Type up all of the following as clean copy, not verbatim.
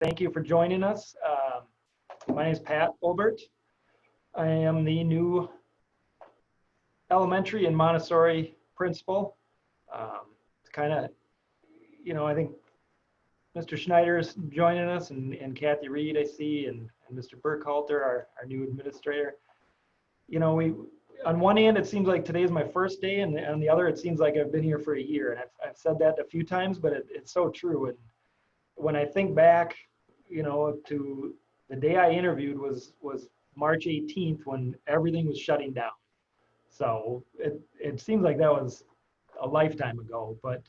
Thank you for joining us. My name is Pat Olbert. I am the new elementary and Montessori principal. It's kind of, I think Mr. Schneider is joining us and Kathy Reed, I see, and Mr. Burkhalter, our new administrator. We on one hand, it seems like today is my first day, and on the other, it seems like I've been here for a year. And I've said that a few times, but it's so true. And when I think back, to the day I interviewed was March 18th when everything was shutting down. So it seems like that was a lifetime ago. But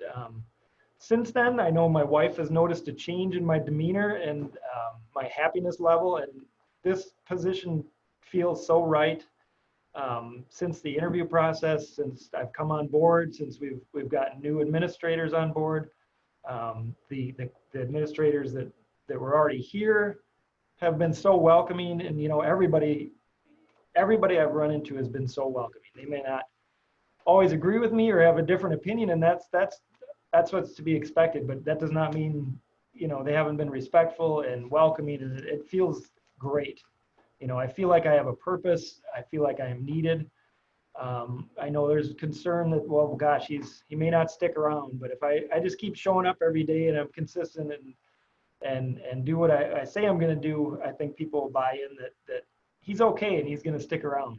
since then, I know my wife has noticed a change in my demeanor and my happiness level. And this position feels so right. Since the interview process, since I've come on board, since we've gotten new administrators on board, the administrators that were already here have been so welcoming, and everybody I've run into has been so welcoming. They may not always agree with me or have a different opinion, and that's what's to be expected. But that does not mean they haven't been respectful and welcoming, and it feels great. I feel like I have a purpose. I feel like I am needed. I know there's concern that, well, gosh, he may not stick around, but if I just keep showing up every day and I'm consistent and do what I say I'm going to do, I think people will buy in that he's okay and he's going to stick around.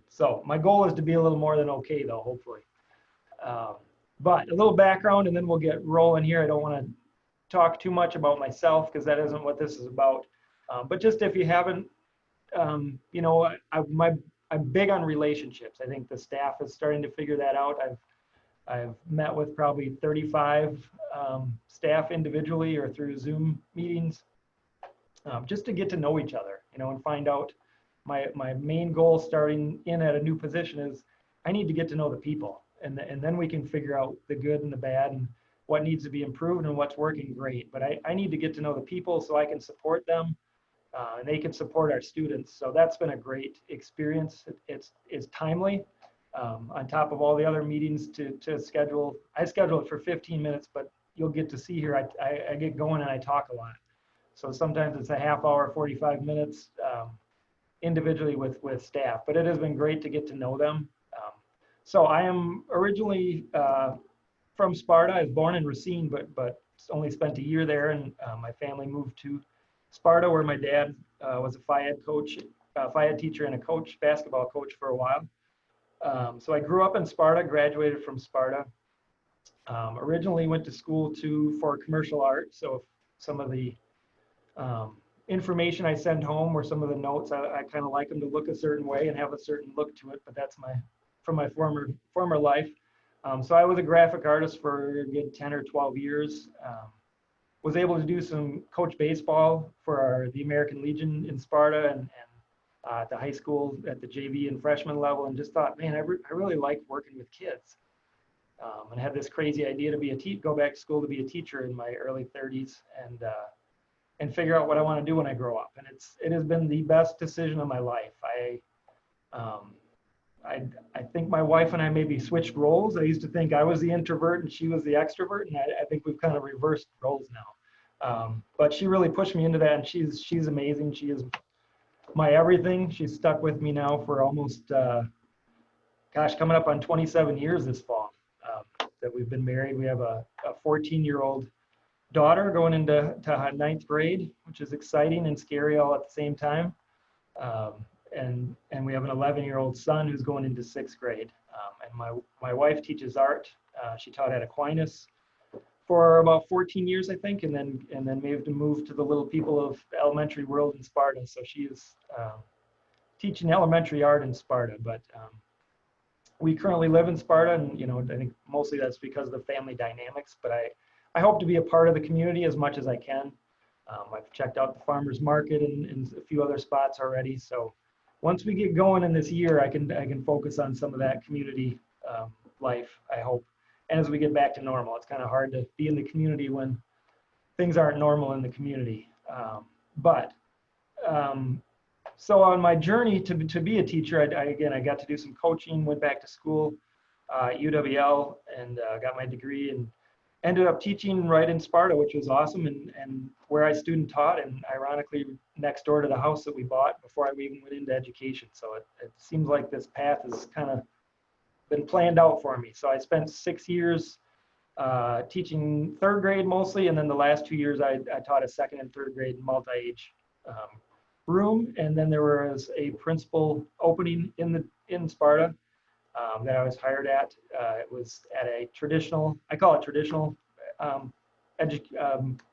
So my goal is to be a little more than okay, though, hopefully. But a little background, and then we'll get rolling here. I don't want to talk too much about myself because that isn't what this is about. But just if you haven't, I'm big on relationships. I think the staff is starting to figure that out. I've met with probably 35 staff individually or through Zoom meetings, just to get to know each other, and find out. My main goal starting in at a new position is I need to get to know the people, and then we can figure out the good and the bad and what needs to be improved and what's working great. But I need to get to know the people so I can support them. And they can support our students. So that's been a great experience. It's timely. On top of all the other meetings to schedule. I schedule it for 15 minutes, but you'll get to see here, I get going and I talk a lot. So sometimes it's a half hour, 45 minutes individually with staff, but it has been great to get to know them. So I am originally from Sparta. I was born in Racine, but only spent a year there, and my family moved to Sparta, where my dad was a Phi Ed teacher and a basketball coach for a while. So I grew up in Sparta, graduated from Sparta. Originally went to school for commercial art. So some of the information I send home or some of the notes, I kind of like them to look a certain way and have a certain look to it, but that's from my former life. So I was a graphic artist for a good 10 or 12 years. Was able to do some coach baseball for the American Legion in Sparta and at the high school at the JV and freshman level, and just thought, man, I really like working with kids. And I had this crazy idea to go back to school to be a teacher in my early 30s and figure out what I want to do when I grow up. And it has been the best decision of my life. I think my wife and I maybe switched roles. I used to think I was the introvert and she was the extrovert, and I think we've kind of reversed roles now. But she really pushed me into that, and she's amazing. She is my everything. She's stuck with me now for almost, coming up on 27 years this fall that we've been married. We have a 14-year-old daughter going into ninth grade, which is exciting and scary all at the same time. And we have an 11-year-old son who's going into sixth grade. And my wife teaches art. She taught at Aquinas for about 14 years, I think, and then moved to the little people of elementary world in Sparta. So she is teaching elementary art in Sparta. But we currently live in Sparta, and I think mostly that's because of the family dynamics. But I hope to be a part of the community as much as I can. I've checked out the farmers market and a few other spots already. So once we get going in this year, I can focus on some of that community life, I hope. And as we get back to normal, it's kind of hard to be in the community when things aren't normal in the community. So on my journey to be a teacher, I got to do some coaching, went back to school, UWL, and got my degree in ended up teaching right in Sparta, which was awesome, and where I student taught, and ironically next door to the house that we bought before I even went into education. So it seems like this path has kind of been planned out for me. So I spent 6 years teaching third grade mostly, and then the last 2 years I taught a second and third grade multi-age room, and then there was a principal opening in Sparta that I was hired at. It was at a traditional, I call it traditional, um,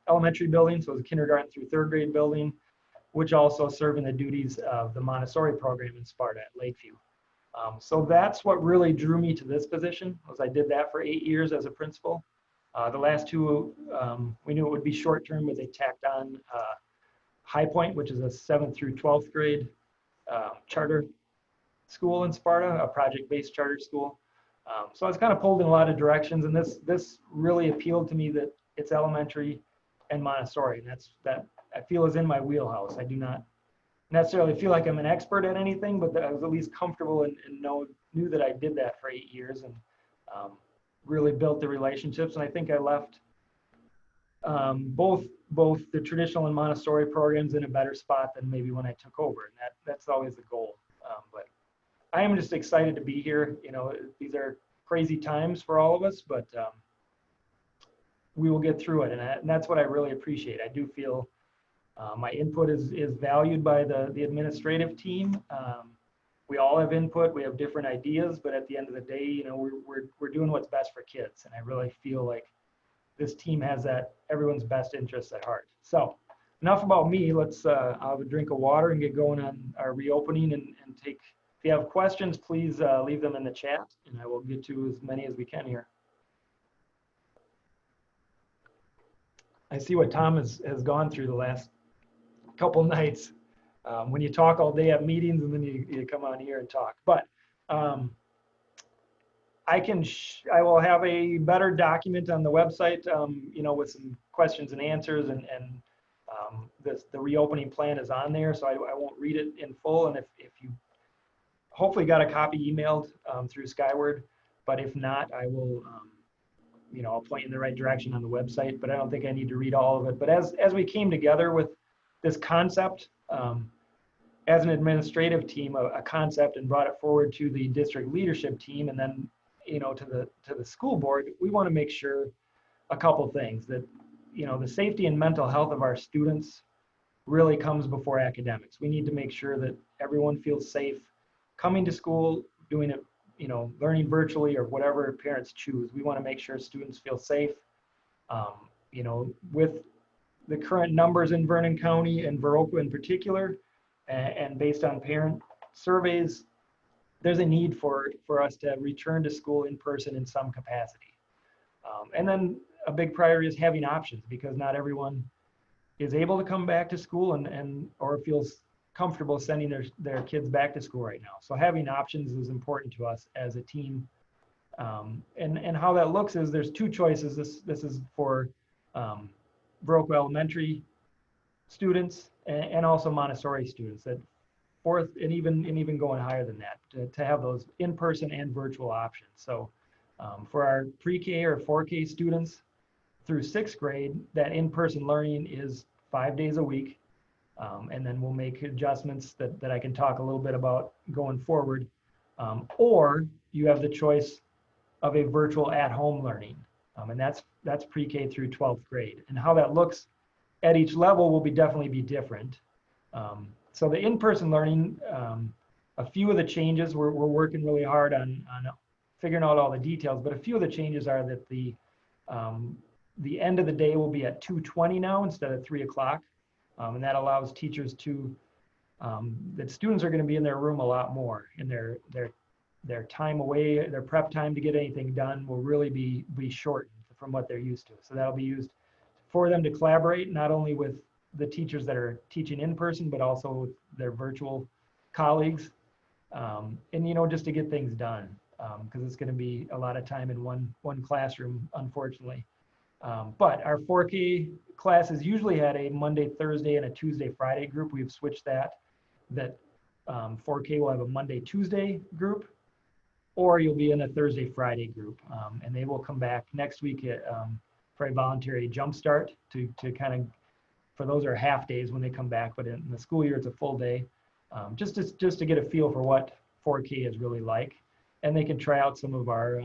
elementary building. So it was a kindergarten through third grade building, which also served in the duties of the Montessori program in Sparta at Lakeview. So that's what really drew me to this position, was I did that for 8 years as a principal. The last two, we knew it would be short term, but they tacked on High Point, which is a 7th through 12th grade charter school in Sparta, a project-based charter school. So I was kind of pulled in a lot of directions, and this really appealed to me, that it's elementary and Montessori, and that I feel is in my wheelhouse. I do not necessarily feel like I'm an expert at anything, but I was at least comfortable and knew that I did that for 8 years, and really built the relationships. And I think I left both the traditional and Montessori programs in a better spot than maybe when I took over, and that's always the goal. But I am just excited to be here. You know, these are crazy times for all of us, but we will get through it, and that's what I really appreciate. I do feel my input is valued by the administrative team. We all have input, we have different ideas, but at the end of the day, you know, we're doing what's best for kids, and I really feel like this team has everyone's best interests at heart. So enough about me. Let's I'll have a drink of water and get going on our reopening, and take, if you have questions, please leave them in the chat, and I will get to as many as we can here. I see what Tom has gone through the last couple nights. When you talk all day at meetings, and then you come on here and talk. But I will have a better document on the website, you know, with some questions and answers, and the reopening plan is on there, so I won't read it in full. And if you hopefully got a copy emailed through Skyward, but if not, I will, you know, I'll point you in the right direction on the website, but I don't think I need to read all of it. But as we came together with this concept, as an administrative team, a concept, and brought it forward to the district leadership team, and then, you know, to the school board, we want to make sure a couple things, that, you know, the safety and mental health of our students really comes before academics. We need to make sure that everyone feels safe coming to school, doing it, you know, learning virtually or whatever parents choose. We want to make sure students feel safe. You know, with the current numbers in Vernon County and Viroqua in particular, and based on parent surveys, there's a need for us to return to school in person in some capacity. And then a big priority is having options, because not everyone is able to come back to school or feels comfortable sending their kids back to school right now. So having options is important to us as a team. And how that looks is there's two choices. This is for Viroqua Elementary students and also Montessori students, that fourth, and even going higher than that, to have those in-person and virtual options. So for our pre-K or 4K students through 6th grade, that in-person learning is 5 days a week. And then we'll make adjustments that I can talk a little bit about going forward. Or you have the choice of a virtual at-home learning. And that's pre-K through 12th grade. And how that looks at each level will definitely be different. So the in-person learning, a few of the changes, we're working really hard on figuring out all the details, but a few of the changes are that the end of the day will be at 2:20 now instead of 3 o'clock. And that allows teachers to, that students are going to be in their room a lot more, and their time away, their prep time to get anything done will really be shortened from what they're used to. So that'll be used for them to collaborate, not only with the teachers that are teaching in person, but also with their virtual colleagues. And, you know, just to get things done, because it's going to be a lot of time in one classroom, unfortunately. But our 4K classes usually had a Monday, Thursday, and a Tuesday, Friday group. We've switched that 4K will have a Monday, Tuesday group, or you'll be in a Thursday, Friday group. And they will come back next week for a voluntary jump start to kind of, for those are half days when they come back, but in the school year, it's a full day. Just to get a feel for what 4K is really like. And they can try out some of our,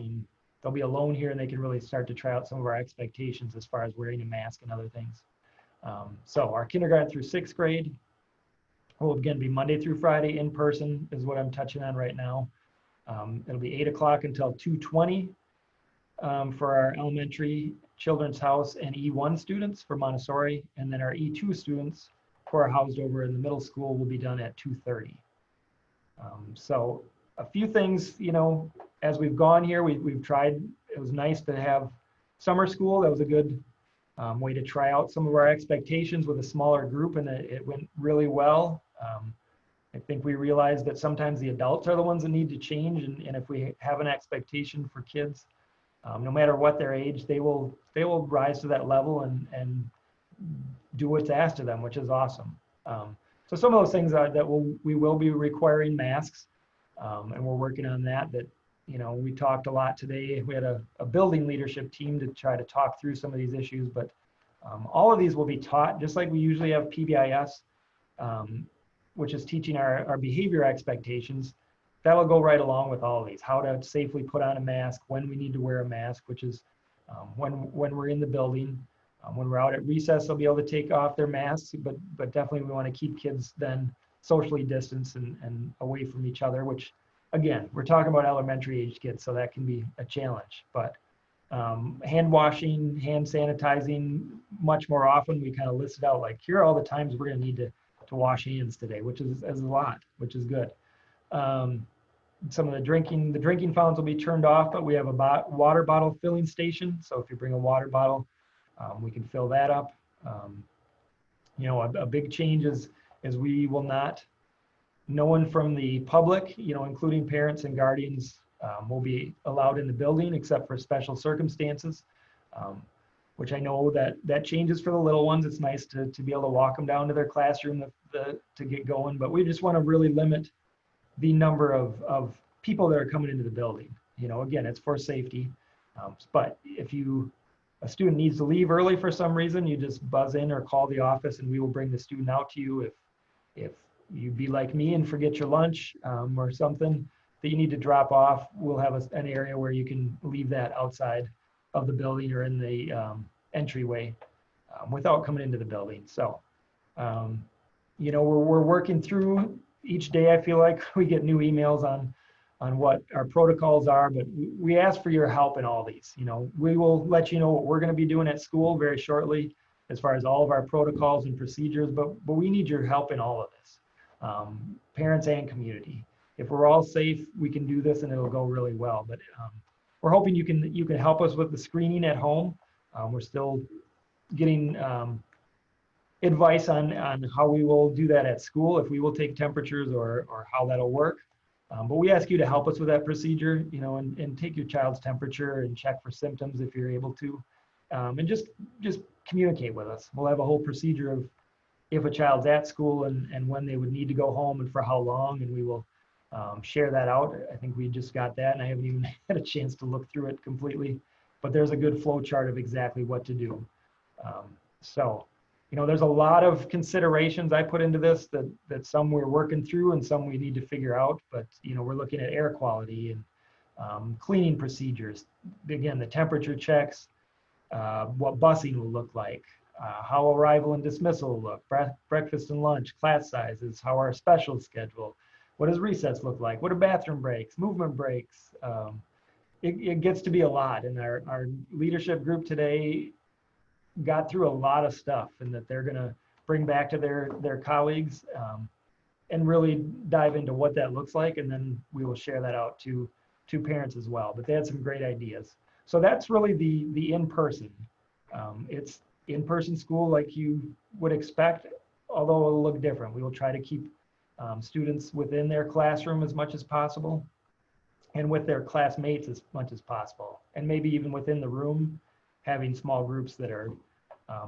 they'll be alone here and they can really start to try out some of our expectations as far as wearing a mask and other things. So our kindergarten through 6th grade will again be Monday through Friday in person is what I'm touching on right now. It'll be 8 o'clock until 2:20 for our elementary children's house and E1 students for Montessori. And then our E2 students who are housed over in the middle school will be done at 2:30. So a few things, you know, as we've gone here, we've tried, it was nice to have summer school. That was a good way to try out some of our expectations with a smaller group, and it went really well. I think we realized that sometimes the adults are the ones that need to change, and if we have an expectation for kids, no matter what their age, they will rise to that level and do what's asked of them, which is awesome. So some of those things that we will be requiring masks, and we're working on that. That, you know, we talked a lot today. We had a building leadership team to try to talk through some of these issues, but all of these will be taught just like we usually have PBIS, which is teaching our behavior expectations. That'll go right along with all of these, how to safely put on a mask, when we need to wear a mask, which is when we're in the building. When we're out at recess, they'll be able to take off their masks, but definitely we want to keep kids then socially distanced and away from each other, which again, we're talking about elementary age kids, so that can be a challenge. But hand washing, hand sanitizing much more often. We kind of listed out like, here are all the times we're going to need to wash hands today, which is a lot, which is good. Some of the drinking fountains will be turned off, but we have a water bottle filling station. So if you bring a water bottle, we can fill that up. You know, a big change is we will not, no one from the public, you know, including parents and guardians, will be allowed in the building except for special circumstances, which I know that changes for the little ones. It's nice to be able to walk them down to their classroom to get going, but we just want to really limit the number of people that are coming into the building. You know, again, it's for safety, but if a student needs to leave early for some reason, you just buzz in or call the office and we will bring the student out to you. If you be like me and forget your lunch or something that you need to drop off, we'll have an area where you can leave that outside of the building or in the entryway without coming into the building. So, you know, we're working through each day. I feel like we get new emails on what our protocols are, but we ask for your help in all these. You know, we will let you know what we're going to be doing at school very shortly as far as all of our protocols and procedures, but we need your help in all of this, parents and community. If we're all safe, we can do this and it'll go really well. But we're hoping you can help us with the screening at home. We're still getting advice on how we will do that at school, if we will take temperatures or how that'll work. But we ask you to help us with that procedure, you know, and take your child's temperature and check for symptoms if you're able to, and just communicate with us. We'll have a whole procedure of if a child's at school and when they would need to go home and for how long, and we will share that out. I think we just got that, and I haven't even had a chance to look through it completely, but there's a good flow chart of exactly what to do. So, you know, there's a lot of considerations I put into this that some we're working through and some we need to figure out, but, you know, we're looking at air quality and cleaning procedures. Again, the temperature checks, what busing will look like, how arrival and dismissal will look, breakfast and lunch, class sizes, how our specials schedule, what does recess look like, what are bathroom breaks, movement breaks. It gets to be a lot, and our leadership group today got through a lot of stuff, and that they're going to bring back to their colleagues and really dive into what that looks like, and then we will share that out to parents as well. But they had some great ideas. So that's really the in-person. It's in-person school like you would expect, although it'll look different. We will try to keep students within their classroom as much as possible and with their classmates as much as possible, and maybe even within the room, having small groups that are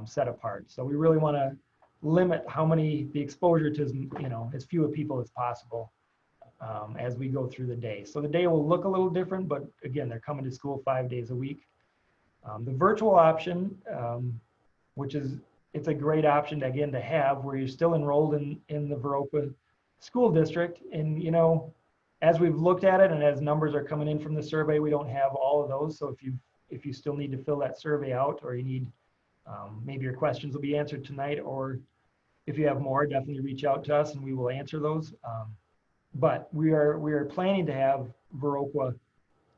set apart. So we really want to limit the exposure to, you know, as few people as possible as we go through the day. So the day will look a little different, but again, they're coming to school 5 days a week. The virtual option, which is, it's a great option again to have where you're still enrolled in the Viroqua school district. And, you know, as we've looked at it and as numbers are coming in from the survey, we don't have all of those. So if you still need to fill that survey out, or you need, maybe your questions will be answered tonight, or if you have more, definitely reach out to us and we will answer those. But we are planning to have Viroqua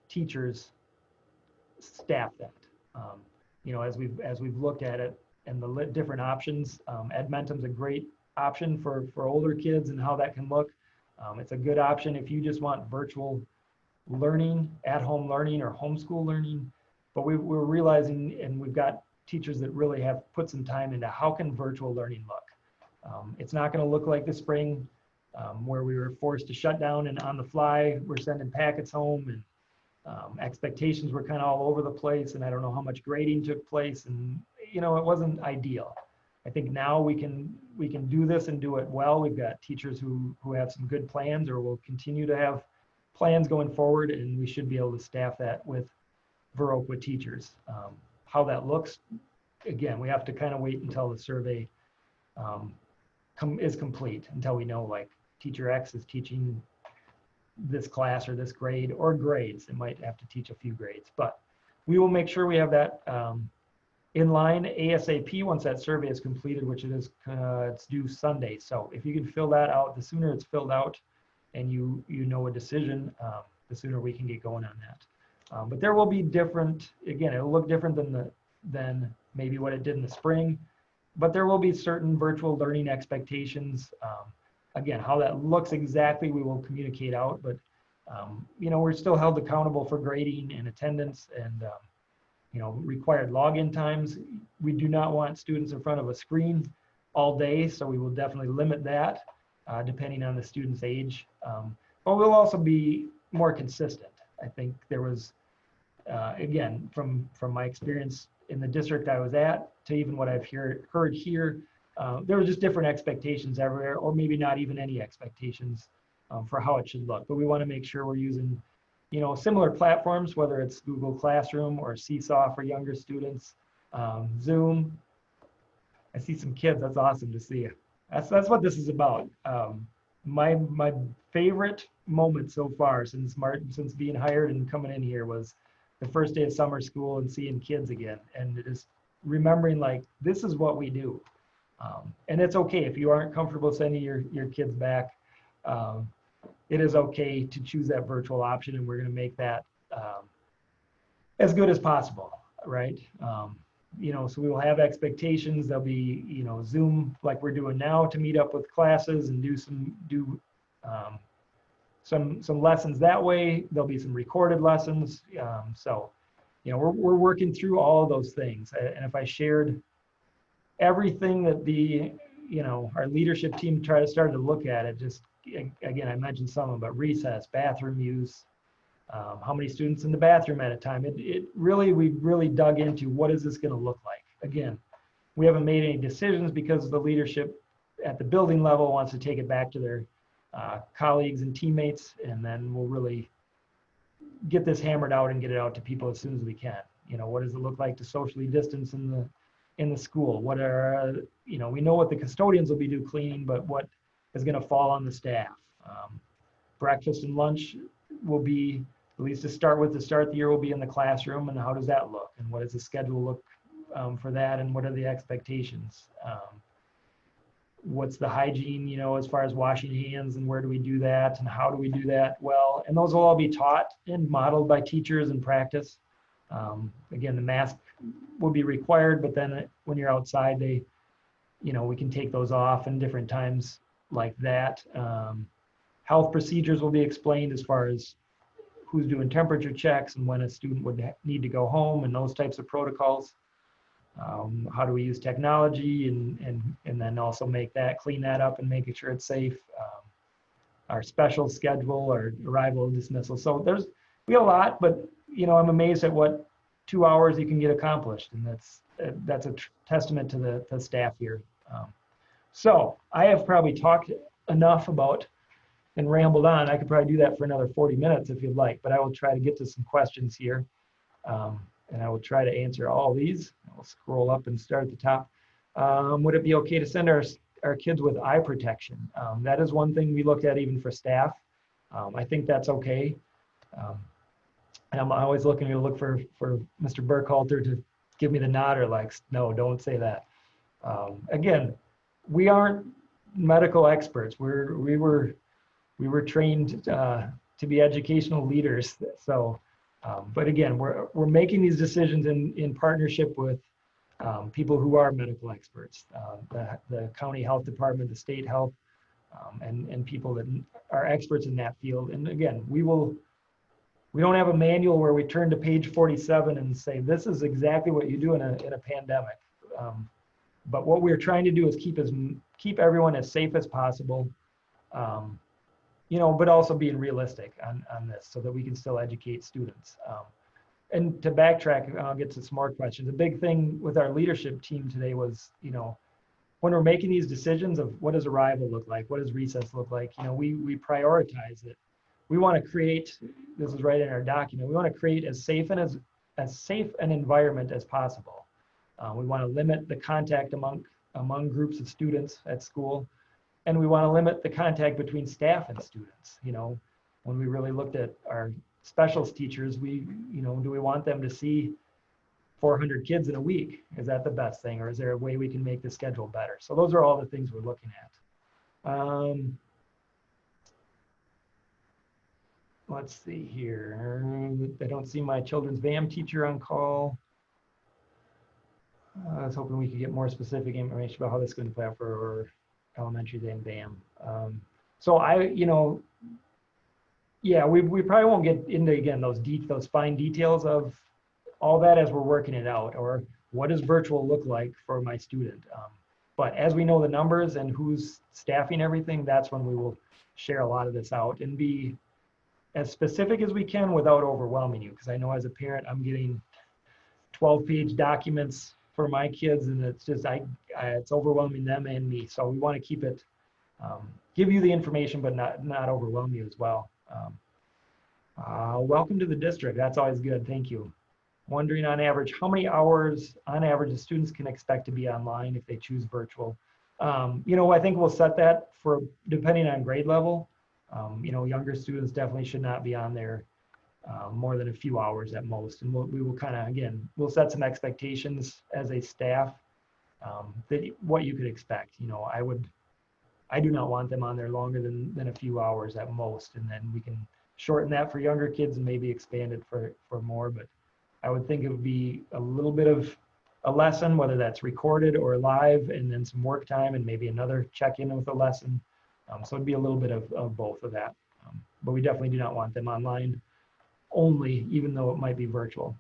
teachers staff that. You know, as we've looked at it and the different options, Edmentum's a great option for older kids and how that can look. It's a good option if you just want virtual learning, at-home learning, or homeschool learning. But we're realizing, and we've got teachers that really have put some time into how can virtual learning look. It's not going to look like the spring where we were forced to shut down and on the fly, we're sending packets home, and expectations were kind of all over the place, and I don't know how much grading took place, and you know, it wasn't ideal. I think now we can do this and do it well. We've got teachers who have some good plans, or will continue to have plans going forward, and we should be able to staff that with Viroqua teachers. How that looks, again, we have to kind of wait until the survey is complete, until we know like teacher X is teaching this class or this grade, or grades. It might have to teach a few grades, but we will make sure we have that in line ASAP once that survey is completed, which it is, it's due Sunday. So if you can fill that out, the sooner it's filled out and you know a decision, the sooner we can get going on that. But there will be different, again, it'll look different than maybe what it did in the spring, but there will be certain virtual learning expectations. Again, how that looks exactly, we will communicate out, but you know, we're still held accountable for grading and attendance and you know, required login times. We do not want students in front of a screen all day, so we will definitely limit that depending on the student's age. But we'll also be more consistent. I think there was, again, from my experience in the district I was at to even what I've heard here, there were just different expectations everywhere, or maybe not even any expectations for how it should look. But we want to make sure we're using, you know, similar platforms, whether it's Google Classroom or Seesaw for younger students, Zoom. I see some kids. That's awesome to see. That's what this is about. My favorite moment so far since being hired and coming in here was the first day of summer school and seeing kids again, and it is remembering like this is what we do. And it's okay if you aren't comfortable sending your kids back. It is okay to choose that virtual option, and we're going to make that as good as possible, right? You know, so we will have expectations. There'll be, you know, Zoom like we're doing now to meet up with classes and do some lessons that way. There'll be some recorded lessons. So, you know, we're working through all of those things. And if I shared everything that you know, our leadership team started to look at it, just again, I mentioned some of them, but recess, bathroom use, how many students in the bathroom at a time. We really dug into what is this going to look like. Again, we haven't made any decisions because the leadership at the building level wants to take it back to their colleagues and teammates, and then we'll really get this hammered out and get it out to people as soon as we can. You know, what does it look like to socially distance in the school? What are, you know, we know what the custodians will be doing cleaning, but what is going to fall on the staff? Breakfast and lunch will be, at least to start the year, will be in the classroom, and how does that look? And what does the schedule look for that? And what are the expectations? What's the hygiene, you know, as far as washing hands, and where do we do that? And how do we do that well? And those will all be taught and modeled by teachers in practice. Again, the mask will be required, but then when you're outside, you know, we can take those off in different times like that. Health procedures will be explained as far as who's doing temperature checks and when a student would need to go home, and those types of protocols. How do we use technology, and then also clean that up and make sure it's safe. Our special schedule, our arrival and dismissal. So we have a lot, but you know, I'm amazed at what 2 hours you can get accomplished, and that's a testament to the staff here. So I have probably talked enough about and rambled on. I could probably do that for another 40 minutes if you'd like, but I will try to get to some questions here. and I will try to answer all these. I'll scroll up and start at the top. Would it be okay to send our kids with eye protection? That is one thing we looked at even for staff. I think that's okay. And I'm always looking to look for Mr. Burkhalter to give me the nod or like, no, don't say that. Again, we aren't medical experts. We were trained to be educational leaders. So, but again, we're making these decisions in partnership with people who are medical experts, the county health department, the state health, and people that are experts in that field. And again, we don't have a manual where we turn to page 47 and say, this is exactly what you do in a pandemic. But what we're trying to do is keep everyone as safe as possible, but also being realistic on this so that we can still educate students. And to backtrack, I'll get to some more questions. A big thing with our leadership team today was, when we're making these decisions of what does arrival look like, what does recess look like, we prioritize it. We want to create, this is right in our document, we want to create as safe an environment as possible. We want to limit the contact among groups of students at school, and we want to limit the contact between staff and students. When we really looked at our specials teachers, do we want them to see 400 kids in a week? Is that the best thing, or is there a way we can make the schedule better? So those are all the things we're looking at. Let's see here. I don't see my children's VAM teacher on call. I was hoping we could get more specific information about how this is going to play out for elementary than VAM. We probably won't get into, again, those fine details of all that as we're working it out, or what does virtual look like for my student. But as we know the numbers and who's staffing everything, that's when we will share a lot of this out and be as specific as we can without overwhelming you. Because I know as a parent, I'm getting 12-page documents for my kids, and it's just, it's overwhelming them and me. So we want to keep it, give you the information, but not overwhelm you as well. Welcome to the district. That's always good. Thank you. Wondering on average, how many hours on average the students can expect to be online if they choose virtual? I think we'll set that for depending on grade level. Younger students definitely should not be on there more than a few hours at most. And we will kind of, again, we'll set some expectations as a staff that what you could expect. I do not want them on there longer than a few hours at most. And then we can shorten that for younger kids and maybe expand it for more. But I would think it would be a little bit of a lesson, whether that's recorded or live, and then some work time and maybe another check-in with a lesson. So it'd be a little bit of both of that. But we definitely do not want them online only, even though it might be virtual.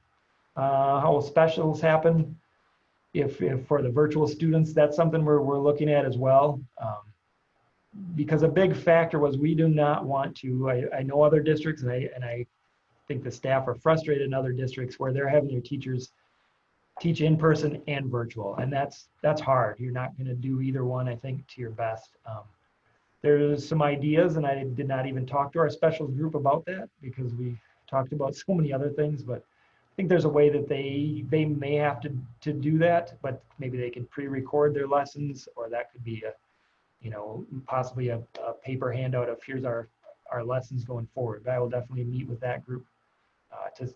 How will specials happen? If for the virtual students, that's something we're looking at as well. Because a big factor was we do not want to, I know other districts, and I think the staff are frustrated in other districts where they're having their teachers teach in person and virtual, and that's hard. You're not going to do either one, I think, to your best. There's some ideas, and I did not even talk to our specials group about that because we talked about so many other things, but I think there's a way that they may have to do that, but maybe they can pre-record their lessons, or that could be possibly a paper handout of here's our lessons going forward. But I will definitely meet with that group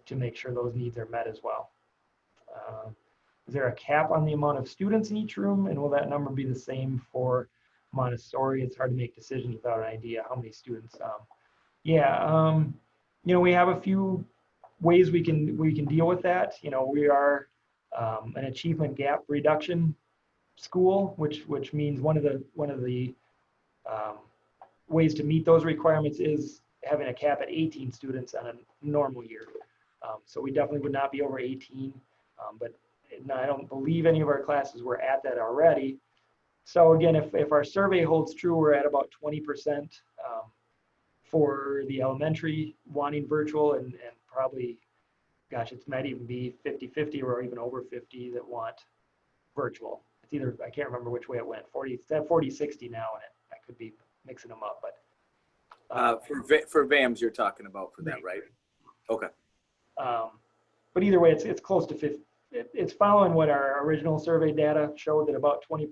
to make sure those needs are met as well. Is there a cap on the amount of students in each room, and will that number be the same for Montessori? It's hard to make decisions without an idea how many students. We have a few ways we can deal with that. We are an achievement gap reduction school, which means one of the ways to meet those requirements is having a cap at 18 students on a normal year. So we definitely would not be over 18, but I don't believe any of our classes were at that already. So again, if our survey holds true, we're at about 20% for the elementary wanting virtual, and probably, gosh, it might even be 50-50 or even over 50 that want virtual. It's either, I can't remember which way it went, 40-60 now, and I could be mixing them up, but. For VAMS you're talking about for that, right? Okay. but either way, it's close to 50. It's following what our original survey data showed, that about 20%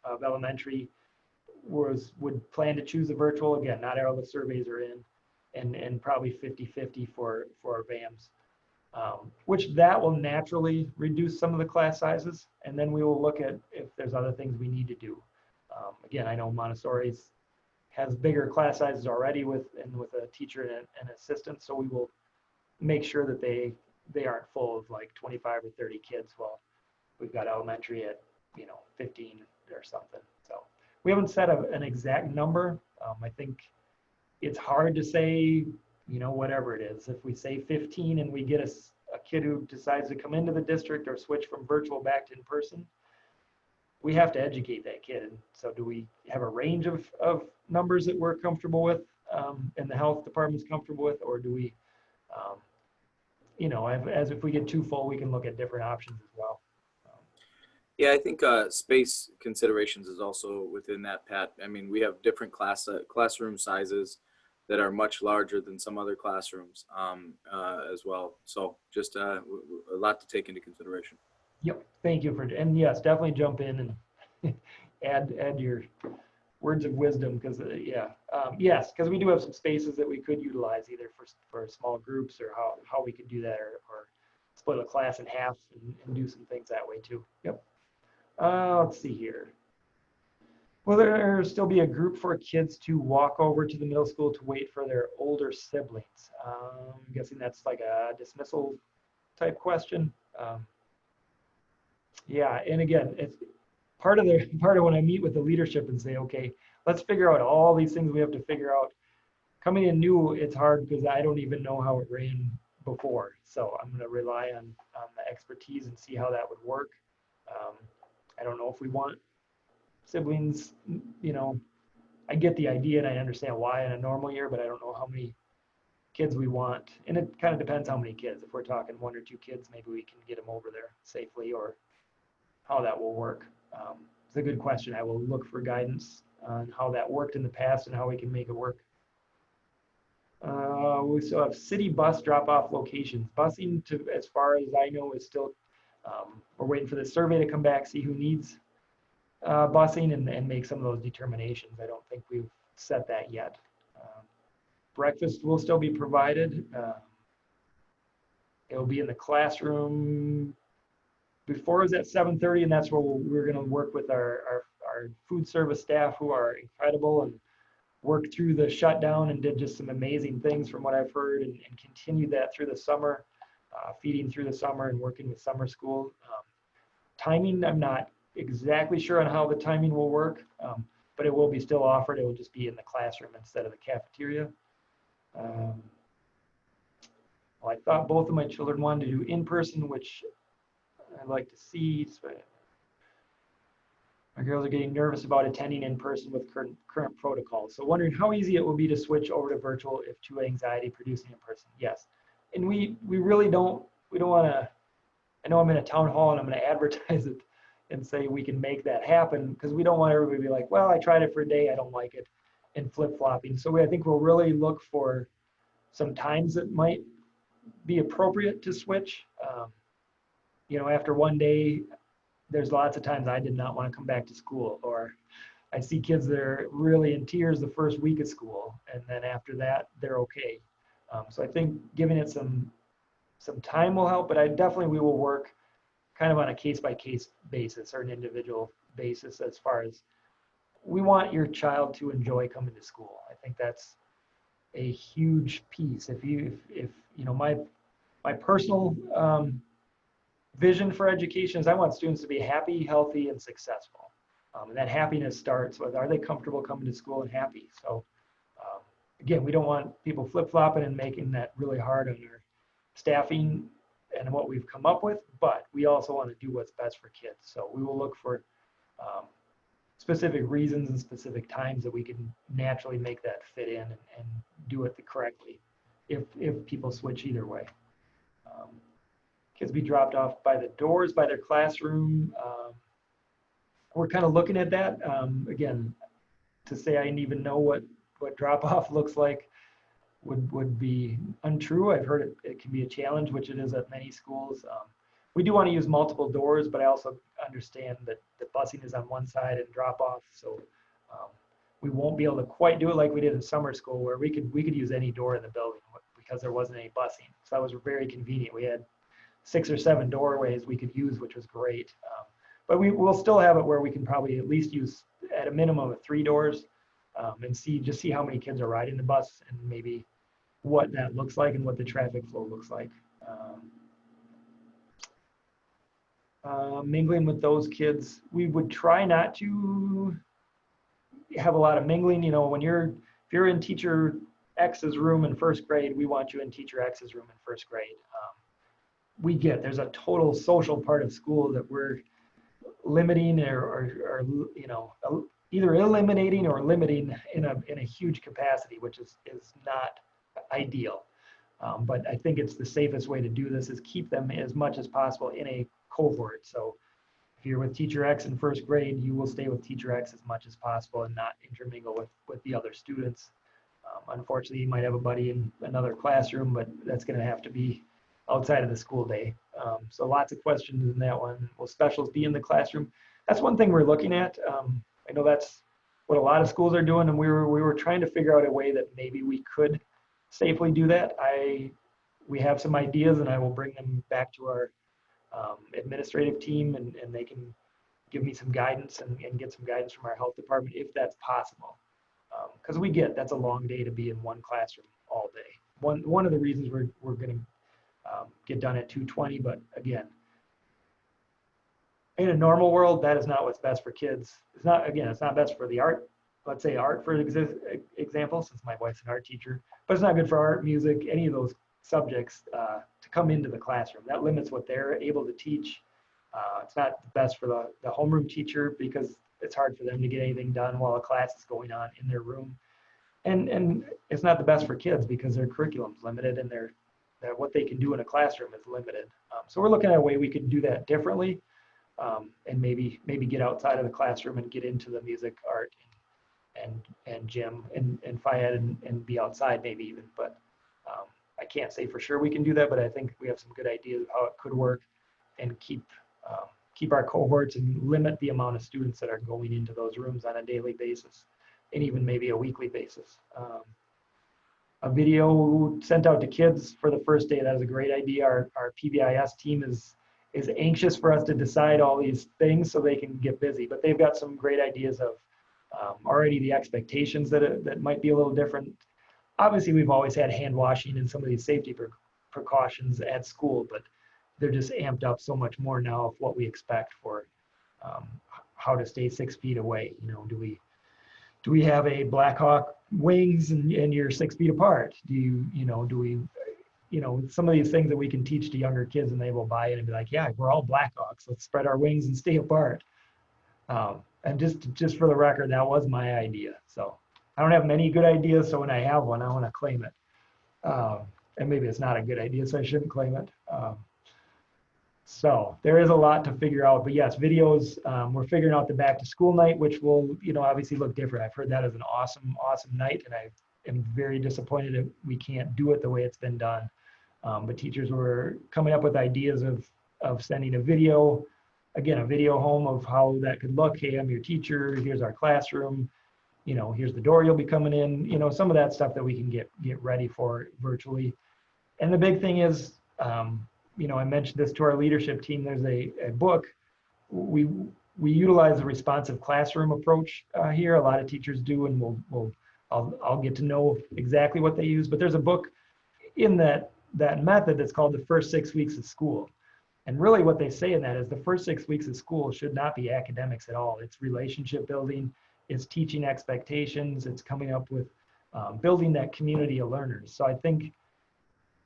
of elementary would plan to choose a virtual. Again, not all the surveys are in, and probably 50-50 for our VAMS, which that will naturally reduce some of the class sizes. And then we will look at if there's other things we need to do. Again, I know Montessori's has bigger class sizes already with a teacher and an assistant, so we will make sure that they aren't full of like 25 or 30 kids. Well, we've got elementary at 15 or something. So we haven't set an exact number. I think it's hard to say, whatever it is. If we say 15 and we get a kid who decides to come into the district or switch from virtual back to in person, we have to educate that kid. And so do we have a range of numbers that we're comfortable with, and the health department's comfortable with, or do we, as if we get too full, we can look at different options as well. Yeah, I think space considerations is also within that, Pat. I mean, we have different classroom sizes that are much larger than some other classrooms as well. So just a lot to take into consideration. Yep, thank you and yes, definitely jump in and add your words of wisdom, because yes, because we do have some spaces that we could utilize either for small groups, or how we could do that, or split a class in half and do some things that way too. Yep. Let's see here. Will there still be a group for kids to walk over to the middle school to wait for their older siblings? I'm guessing that's like a dismissal type question. Yeah, and again, it's part of when I meet with the leadership and say, okay, let's figure out all these things we have to figure out. Coming in new, it's hard because I don't even know how it ran before. So I'm going to rely on the expertise and see how that would work. I don't know if we want siblings, I get the idea and I understand why in a normal year, but I don't know how many kids we want. And it kind of depends how many kids. If we're talking 1 or 2 kids, maybe we can get them over there safely, or how that will work. It's a good question. I will look for guidance on how that worked in the past and how we can make it work. We still have city bus drop-off locations. Busing, as far as I know, is still, we're waiting for the survey to come back, see who needs busing, and make some of those determinations. I don't think we've set that yet. Breakfast will still be provided. It will be in the classroom. Before it was at 7:30, and that's where we're going to work with our food service staff, who are incredible and worked through the shutdown and did just some amazing things from what I've heard, and continued that through the summer, feeding through the summer and working with summer school. Timing, I'm not exactly sure on how the timing will work, but it will be still offered. It will just be in the classroom instead of the cafeteria. Well, I thought both of my children wanted to do in-person, which I'd like to see. So my girls are getting nervous about attending in person with current protocols. So wondering how easy it will be to switch over to virtual if too anxiety producing in person. Yes, and we really don't, we don't want to, I know I'm in a town hall and I'm going to advertise it and say we can make that happen, because we don't want everybody to be like, well, I tried it for a day, I don't like it, and flip-flopping. So I think we'll really look for some times that might be appropriate to switch. After one day, there's lots of times I did not want to come back to school, or I see kids that are really in tears the first week of school, and then after that, they're okay. So I think giving it some time will help, but we will work kind of on a case-by-case basis, or an individual basis, as far as we want your child to enjoy coming to school. I think that's a huge piece. If my personal vision for education is I want students to be happy, healthy, and successful. And that happiness starts with, are they comfortable coming to school and happy? So again, we don't want people flip-flopping and making that really hard on our staffing and what we've come up with, but we also want to do what's best for kids. So we will look for specific reasons and specific times that we can naturally make that fit in and do it correctly if people switch either way. Kids be dropped off by the doors, by their classroom. We're kind of looking at that. Again, to say I even know what drop-off looks like, would be untrue. I've heard it can be a challenge, which it is at many schools. We do want to use multiple doors, but I also understand that the busing is on one side and drop off. So um, we won't be able to quite do it like we did in summer school, where we could use any door in the building because there wasn't any busing. So that was very convenient. We had 6 or 7 doorways we could use, which was great. But we'll still have it where we can probably at least use at a minimum of 3 doors, and see how many kids are riding the bus and maybe what that looks like and what the traffic flow looks like. Mingling with those kids, we would try not to have a lot of mingling. You know, if you're in teacher X's room in first grade, we want you in teacher X's room in first grade. There's a total social part of school that we're limiting or either eliminating or limiting in a huge capacity, which is not ideal. But I think it's the safest way to do this is keep them as much as possible in a cohort. So if you're with teacher X in first grade, you will stay with teacher X as much as possible and not intermingle with the other students. Unfortunately, you might have a buddy in another classroom, but that's going to have to be outside of the school day. So lots of questions in that one. Will specials be in the classroom? That's one thing we're looking at. I know that's what a lot of schools are doing, and we were trying to figure out a way that maybe we could safely do that. We have some ideas, and I will bring them back to our administrative team, and they can give me some guidance and get some guidance from our health department if that's possible. Because that's a long day to be in one classroom all day. One of the reasons we're going to get done at 2:20, but again, in a normal world, that is not what's best for kids. It's not best for the art. Let's say art, for example, since my wife's an art teacher, but it's not good for art, music, any of those subjects to come into the classroom. That limits what they're able to teach. It's not best for the homeroom teacher because it's hard for them to get anything done while a class is going on in their room. And it's not the best for kids because their curriculum's limited and that what they can do in a classroom is limited. So we're looking at a way we could do that differently, and maybe get outside of the classroom and get into the music, art, and gym and FIAD and be outside maybe even. But I can't say for sure we can do that, but I think we have some good ideas of how it could work and keep our cohorts and limit the amount of students that are going into those rooms on a daily basis and even maybe a weekly basis. A video sent out to kids for the first day, that is a great idea. Our PBIS team is anxious for us to decide all these things so they can get busy, but they've got some great ideas of already the expectations that might be a little different. Obviously, we've always had hand washing and some of these safety precautions at school, but they're just amped up so much more now of what we expect for how to stay 6 feet away. You know, do we have a Black Hawk wings and you're 6 feet apart? Do we some of these things that we can teach to younger kids and they will buy it and be like, yeah, we're all Black Hawks. Let's spread our wings and stay apart. And just for the record, that was my idea. So I don't have many good ideas. So when I have one, I want to claim it. And maybe it's not a good idea, so I shouldn't claim it. So there is a lot to figure out, but yes, videos, we're figuring out the back to school night, which will, obviously look different. I've heard that as an awesome, awesome night, and I am very disappointed that we can't do it the way it's been done. But teachers were coming up with ideas of sending a video home of how that could look. Hey, I'm your teacher. Here's our classroom. Here's the door you'll be coming in. Some of that stuff that we can get ready for virtually. And the big thing is, I mentioned this to our leadership team. There's a book. We utilize a responsive classroom approach here. A lot of teachers do, and I'll get to know exactly what they use. But there's a book in that method that's called The First 6 Weeks of School. And really what they say in that is the first 6 weeks of school should not be academics at all. It's relationship building, it's teaching expectations, it's coming up with building that community of learners. So I think,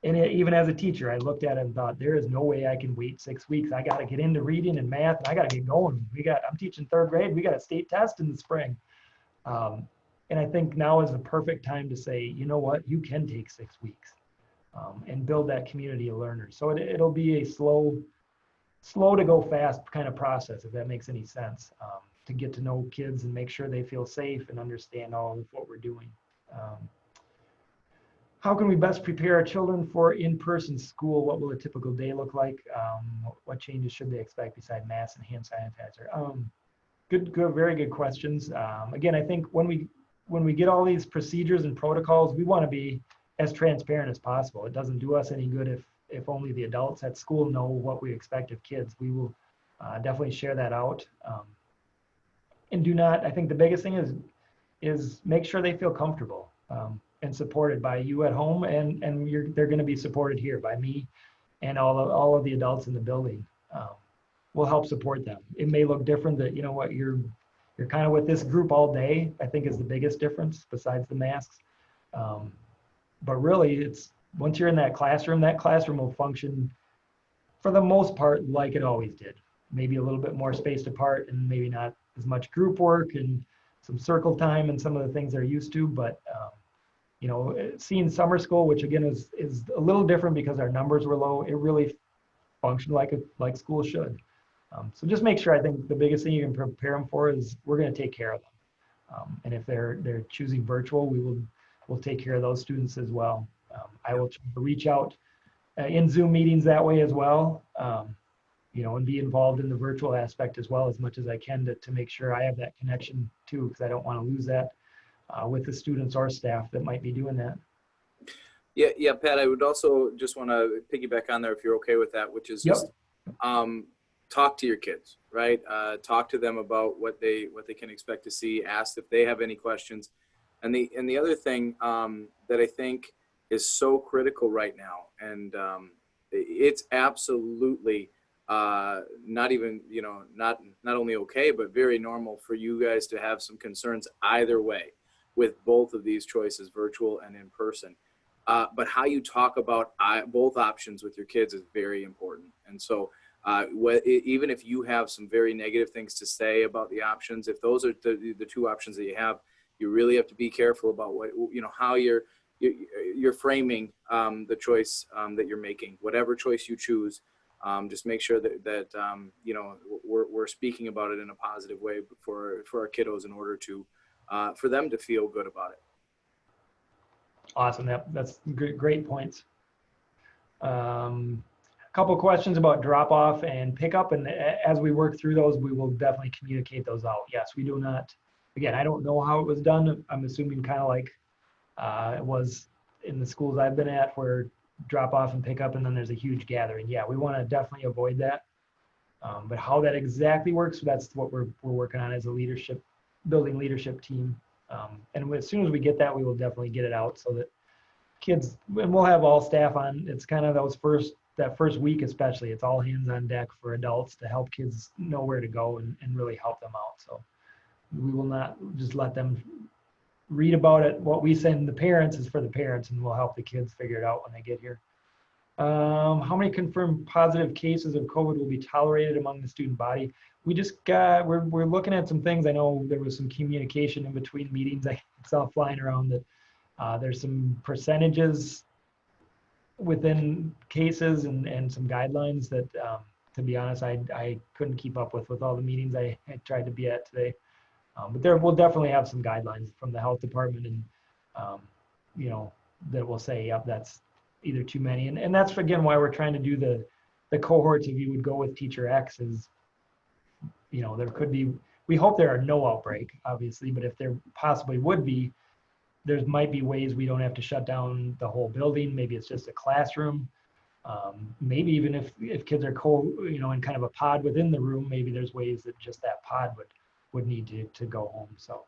and even as a teacher, I looked at it and thought, there is no way I can wait 6 weeks. I got to get into reading and math, and I got to get going. I'm teaching 3rd grade. We got a state test in the spring. And I think now is the perfect time to say, you know what, you can take 6 weeks and build that community of learners. So it'll be a slow to go fast kind of process, if that makes any sense, to get to know kids and make sure they feel safe and understand all of what we're doing. How can we best prepare our children for in-person school? What will a typical day look like? What changes should they expect beside masks and hand sanitizer? Good, very good questions. Again, I think when we get all these procedures and protocols, we want to be as transparent as possible. It doesn't do us any good if only the adults at school know what we expect of kids. We will definitely share that out. And do not, I think the biggest thing is make sure they feel comfortable and supported by you at home, and they're going to be supported here by me and all of the adults in the building. Will help support them. It may look different that, you know what, you're kind of with this group all day, I think is the biggest difference besides the masks. But really, it's once you're in that classroom will function for the most part like it always did. Maybe a little bit more spaced apart and maybe not as much group work and some circle time and some of the things they're used to. But you know, seeing summer school, which again is a little different because our numbers were low, it really functioned like school should. So just make sure, I think the biggest thing you can prepare them for is we're going to take care of them. And if they're choosing virtual, we'll take care of those students as well. I will try to reach out in Zoom meetings that way as well, you know, and be involved in the virtual aspect as well as much as I can to make sure I have that connection too, because I don't want to lose that with the students or staff that might be doing that. Yeah, Pat, I would also just want to piggyback on there if you're okay with that, which is just talk to your kids, right? Talk to them about what they can expect to see. Ask if they have any questions. And the other thing that I think is so critical right now, and it's absolutely not even, you know, not only okay, but very normal for you guys to have some concerns either way with both of these choices, virtual and in person. But how you talk about both options with your kids is very important. And so even if you have some very negative things to say about the options, if those are the two options that you have, you really have to be careful about what, you know, how you're framing the choice that you're making. Whatever choice you choose, just make sure that you know, we're speaking about it in a positive way for our kiddos in order to for them to feel good about it. Awesome. That's great points. A couple questions about drop off and pickup, and as we work through those, we will definitely communicate those out. Yes, we do not. Again, I don't know how it was done. I'm assuming kind of like it was in the schools I've been at, where drop off and pick up, and then there's a huge gathering. Yeah, we want to definitely avoid that. But how that exactly works, that's what we're working on as a building leadership team. And as soon as we get that, we will definitely get it out so that kids, and we'll have all staff on. It's kind of that first week especially, it's all hands on deck for adults to help kids know where to go and really help them out. So we will not just let them read about it. What we send the parents is for the parents, and we'll help the kids figure it out when they get here. How many confirmed positive cases of COVID will be tolerated among the student body? We just we're looking at some things. I know there was some communication in between meetings I saw flying around that there's some percentages within cases and some guidelines that, to be honest, I couldn't keep up with all the meetings I had tried to be at today. But we'll definitely have some guidelines from the health department, and you know, that will say, yep, that's either too many. And that's again why we're trying to do the cohorts. If you would go with teacher X, is, you know, there could be, we hope there are no outbreak, obviously, but if there possibly would be, there might be ways we don't have to shut down the whole building. Maybe it's just a classroom. Maybe even if kids are you know, in kind of a pod within the room, maybe there's ways that just that pod would need to go home. So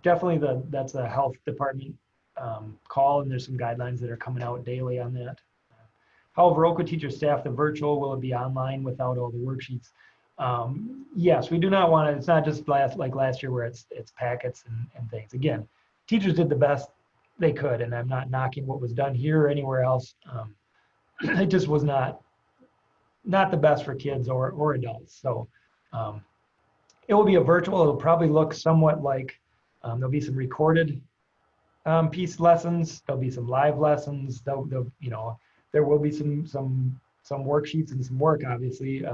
definitely that's a health department call, and there's some guidelines that are coming out daily on that. How will Viroqua teachers staff the virtual? Will it be online without all the worksheets? Yes, we do not want to. It's not just like last year where it's packets and things. Again, teachers did the best they could, and I'm not knocking what was done here or anywhere else. It just was not the best for kids or adults. So it will be a virtual. It'll probably look somewhat like there'll be some recorded piece lessons. There'll be some live lessons. You know, there will be some worksheets and some work, obviously.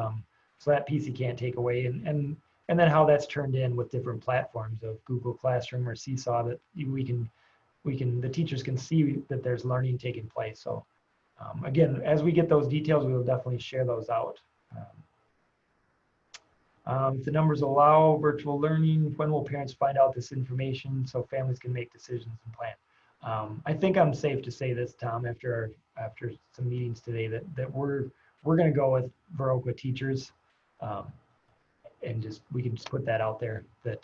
So that piece you can't take away, and then how that's turned in with different platforms of Google Classroom or Seesaw, that we the teachers can see that there's learning taking place. So again, as we get those details, we will definitely share those out. If the numbers allow virtual learning, when will parents find out this information so families can make decisions and plan? I think I'm safe to say this, Tom, after some meetings today, that we're going to go with Viroqua teachers, and we can just put that out there that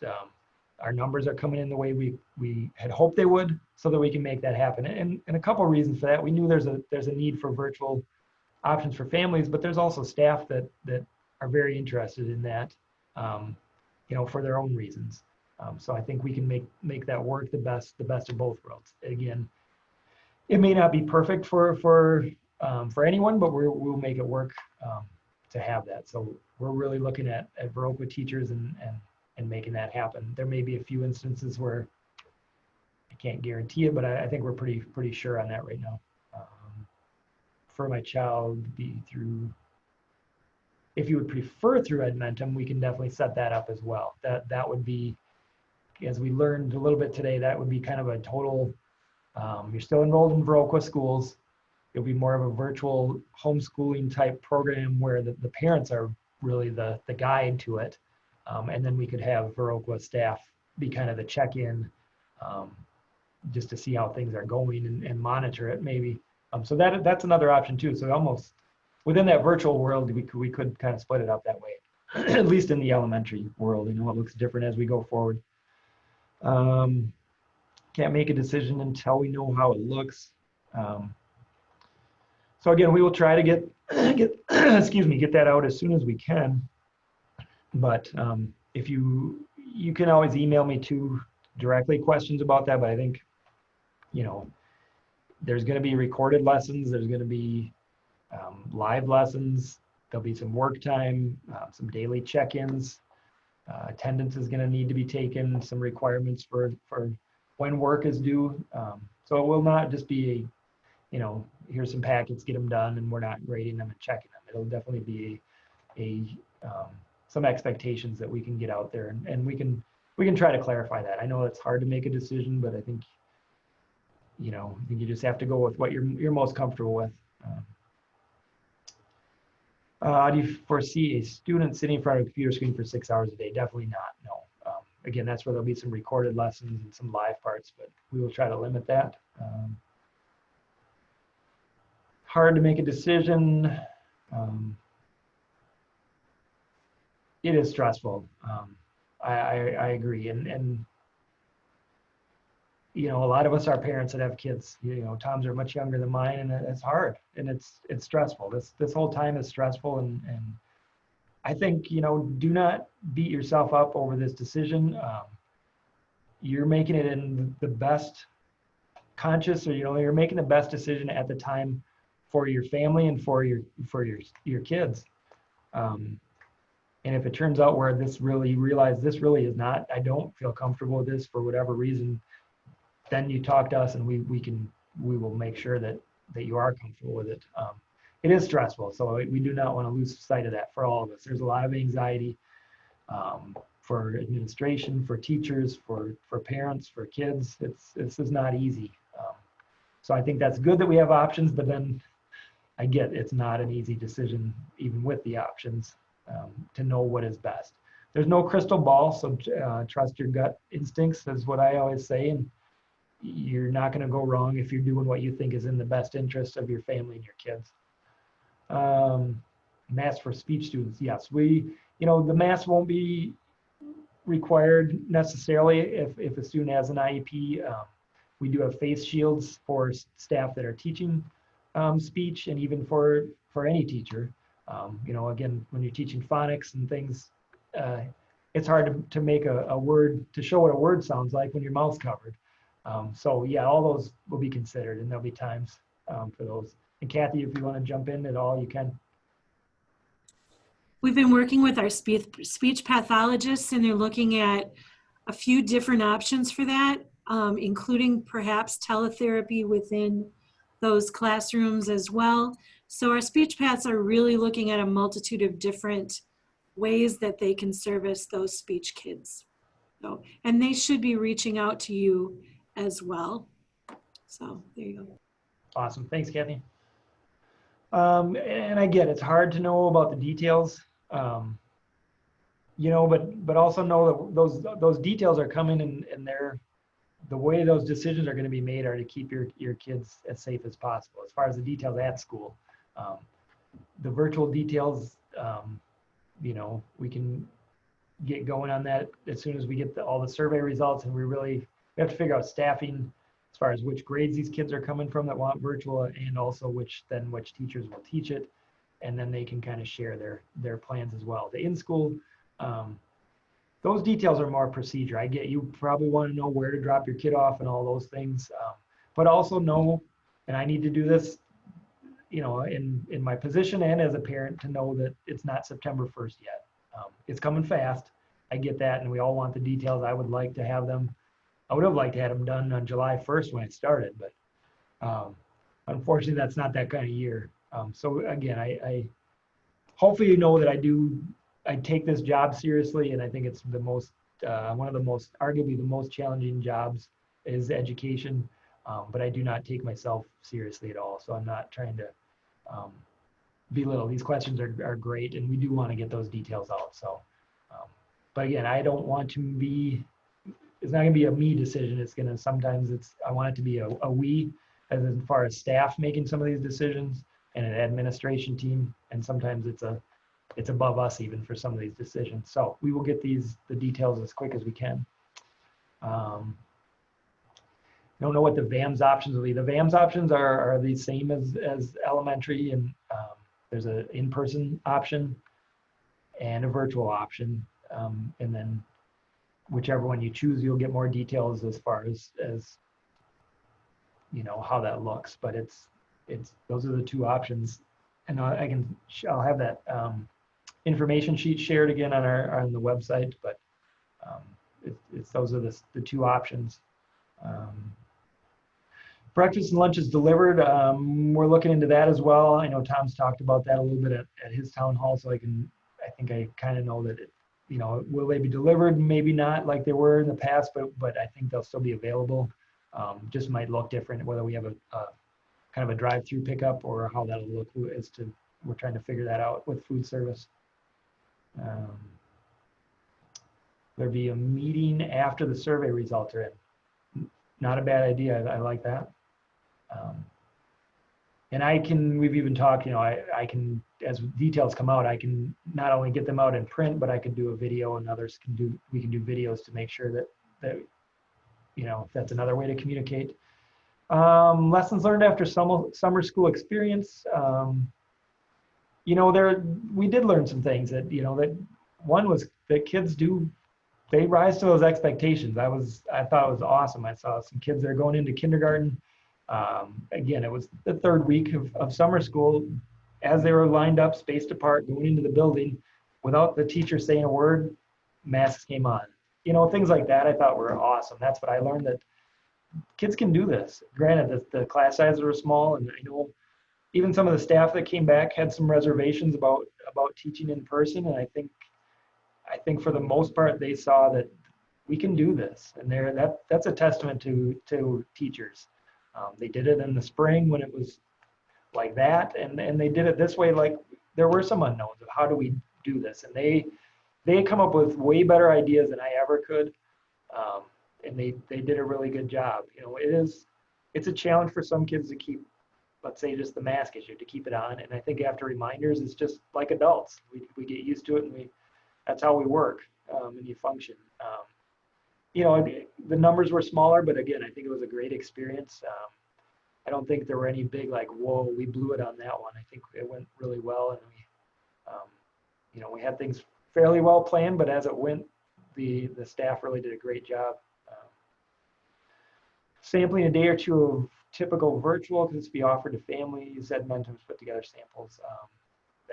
our numbers are coming in the way we had hoped they would, so that we can make that happen. And a couple of reasons for that. We knew there's a need for virtual options for families, but there's also staff that are very interested in that, for their own reasons. So I think we can make that work the best of both worlds. Again, it may not be perfect for anyone, but we'll make it work to have that. So we're really looking at Viroqua teachers and making that happen. There may be a few instances where I can't guarantee it, but I think we're pretty sure on that right now. For my child, be through. If you would prefer through Edmentum, we can definitely set that up as well. That would be, as we learned a little bit today, that would be kind of a total. You're still enrolled in Viroqua schools. It'll be more of a virtual homeschooling type program where the parents are really the guide to it. And then we could have Viroqua staff be kind of the check-in, just to see how things are going and monitor it maybe. So that's another option too. So almost within that virtual world, we could kind of split it up that way, at least in the elementary world. It looks different as we go forward. Can't make a decision until we know how it looks. So again, we will try to get that out as soon as we can. But if you can always email me too directly questions about that. But I think, there's going to be recorded lessons. There's going to be live lessons. There'll be some work time, some daily check-ins. Attendance is going to need to be taken. Some requirements for when work is due. So it will not just be here's some packets, get them done, and we're not grading them and checking them. It'll definitely be some expectations that we can get out there, and we can try to clarify that. I know it's hard to make a decision, but I think you just have to go with what you're most comfortable with. Do you foresee a student sitting in front of a computer screen for 6 hours a day? Definitely not. No. Again, that's where there'll be some recorded lessons and some live parts, but we will try to limit that. Hard to make a decision. It is stressful. I agree, and a lot of us are parents that have kids. Tom's are much younger than mine, and it's hard and it's stressful. This whole time is stressful, and I think do not beat yourself up over this decision. You're making it in the best conscious, or you're making the best decision at the time for your family and for your kids. And if it turns out where you realize this really is not, I don't feel comfortable with this for whatever reason, then you talk to us and we will make sure that you are comfortable with it. It is stressful, so we do not want to lose sight of that for all of us. There's a lot of anxiety for administration, for teachers, for parents, for kids. This is not easy. So I think that's good that we have options, but then I get it's not an easy decision, even with the options, to know what is best. There's no crystal ball, so trust your gut instincts is what I always say, and you're not going to go wrong if you're doing what you think is in the best interest of your family and your kids. Math for speech students, yes. The math won't be required necessarily if a student has an IEP. We do have face shields for staff that are teaching speech, and even for any teacher. Again, when you're teaching phonics and things, it's hard to make a word, to show what a word sounds like when your mouth's covered. So yeah, all those will be considered, and there'll be times for those. And Kathy, if you want to jump in at all, you can. We've been working with our speech pathologists, and they're looking at a few different options for that, including perhaps teletherapy within those classrooms as well. So our speech paths are really looking at a multitude of different ways that they can service those speech kids. So, and they should be reaching out to you as well. So there you go. Awesome. Thanks, Kathy. And I get it's hard to know about the details, you know, but also know that those details are coming and they're the way those decisions are going to be made are to keep your kids as safe as possible. As far as the details at school, the virtual details, you know, we can get going on that as soon as we get all the survey results, and we have to figure out staffing as far as which grades these kids are coming from that want virtual, and also which teachers will teach it, and then they can kind of share their plans as well. The in-school, those details are more procedure. I get you probably want to know where to drop your kid off and all those things, but also know, and I need to do this, you know, in my position and as a parent, to know that it's not September 1st yet. It's coming fast. I get that, and we all want the details. I would like to have them. I would have liked to have them done on July 1st when it started, but unfortunately, that's not that kind of year. So again, I hopefully you know that I take this job seriously, and I think it's the most one of the most, arguably the most challenging jobs is education. But I do not take myself seriously at all. So I'm not trying to belittle. These questions are great, and we do want to get those details out. So, but again, I don't want to be, it's not going to be a me decision. It's going to, sometimes I want it to be a we, as far as staff making some of these decisions and an administration team. And sometimes it's above us even for some of these decisions. So we will get the details as quick as we can. Don't know what the VAMS options will be. The VAMS options are the same as elementary, and there's an in-person option and a virtual option, and then whichever one you choose, you'll get more details as far as you know how that looks. But it's those are the two options, and I'll have that information sheet shared again on the website. But those are the two options. Breakfast and lunch is delivered. We're looking into that as well. I know Tom's talked about that a little bit at his town hall, so I think I kind of know that you know, will they be delivered? Maybe not like they were in the past, but I think they'll still be available. Just might look different whether we have a kind of a drive-through pickup or how that'll look. We're trying to figure that out with food service. There'll be a meeting after the survey results are in. Not a bad idea. I like that. And we've even talked, you know, I can, as details come out, I can not only get them out in print, but I can do a video, and others we can do videos to make sure that you know, if that's another way to communicate. Lessons learned after summer school experience. You know, we did learn some things that, you know, that one was that kids they rise to those expectations. I thought it was awesome. I saw some kids that are going into kindergarten. Again, it was the third week of summer school. As they were lined up, spaced apart, going into the building, without the teacher saying a word, masks came on. You know, things like that I thought were awesome. That's what I learned, that kids can do this. Granted, the class sizes were small, and I know even some of the staff that came back had some reservations about teaching in person, and I think for the most part they saw that we can do this, and that's a testament to teachers. They did it in the spring when it was like that, and they did it this way. Like, there were some unknowns of how do we do this, and they come up with way better ideas than I ever could, and they did a really good job. You know, it's a challenge for some kids to keep, let's say, just the mask issue, to keep it on. And I think after reminders, it's just like adults. We get used to it, and that's how we work, and you function. You know, the numbers were smaller, but again, I think it was a great experience. I don't think there were any big, like, whoa, we blew it on that one. I think it went really well, and you know, we had things fairly well planned, but as it went, the staff really did a great job. Sampling a day or two of typical virtual can be offered to families. Edmonton's put together samples.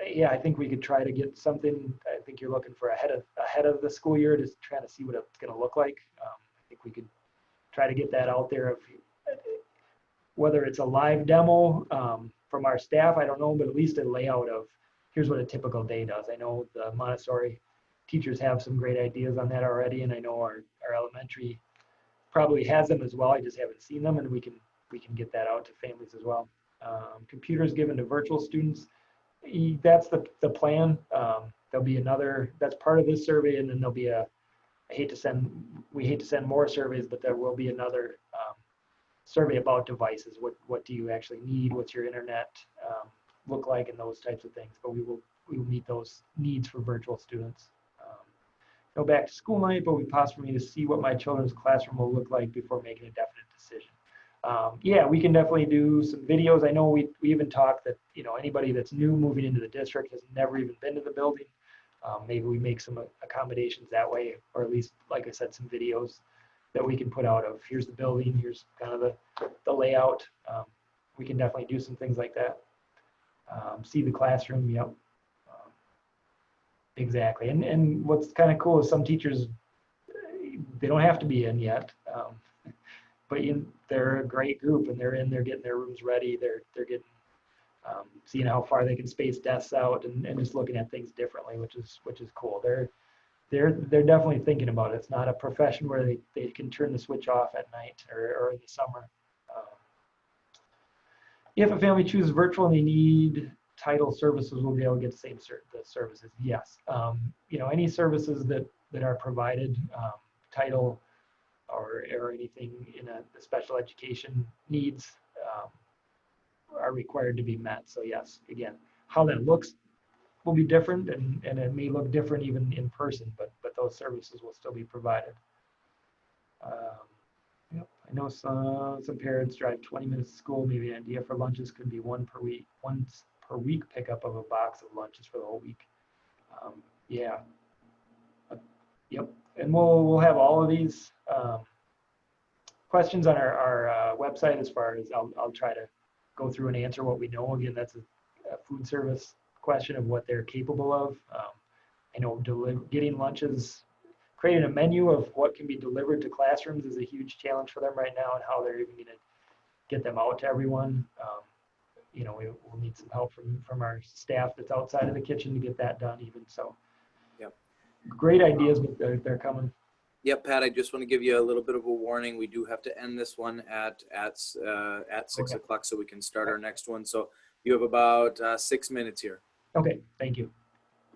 Yeah, I think we could try to get something. I think you're looking for ahead of the school year, just trying to see what it's going to look like. I think we could try to get that out there. Whether it's a live demo from our staff, I don't know, but at least a layout of here's what a typical day does. I know the Montessori teachers have some great ideas on that already, and I know our elementary probably has them as well. I just haven't seen them, and we can we can get that out to families as well. Computers given to virtual students, that's the plan. There'll be another, that's part of this survey, and then there'll be we hate to send more surveys, but there will be another survey about devices. What do you actually need? What's your internet look like, and those types of things. But we will meet those needs for virtual students. No back to school night, but we pause for me to see what my children's classroom will look like before making a definite decision. Yeah, we can definitely do some videos. I know we even talked that, you know, anybody that's new moving into the district has never even been to the building. Maybe we make some accommodations that way, or at least, like I said, some videos that we can put out of here's the building, here's kind of the layout. We can definitely do some things like that. See the classroom, yep. Exactly. And what's kind of cool is some teachers, they don't have to be in yet, but they're a great group, and they're in, they're getting their rooms ready. They're getting, seeing how far they can space desks out, and just looking at things differently, which is cool. They're definitely thinking about it. It's not a profession where they can turn the switch off at night or in the summer. If a family chooses virtual and they need title services, will be able to get the same the services. Yes. You know, any services that are provided, title or anything in a special education needs are required to be met. So yes, again, how that looks will be different, and it may look different even in person, but those services will still be provided. Yep. I know some parents drive 20 minutes to school. Maybe an idea for lunches could be once per week pickup of a box of lunches for the whole week. Yeah. Yep. And we'll have all of these questions on our website. As far as I'll try to go through and answer what we know. Again, that's a food service question of what they're capable of. I know getting lunches, creating a menu of what can be delivered to classrooms is a huge challenge for them right now, and how they're even going to get them out to everyone. You know, we'll need some help from our staff that's outside of the kitchen to get that done even. So, yep. Great ideas, but they're coming. Yep, Pat, I just want to give you a little bit of a warning. We do have to end this one at 6 o'clock so we can start our next one. So you have about 6 minutes here. Okay, thank you.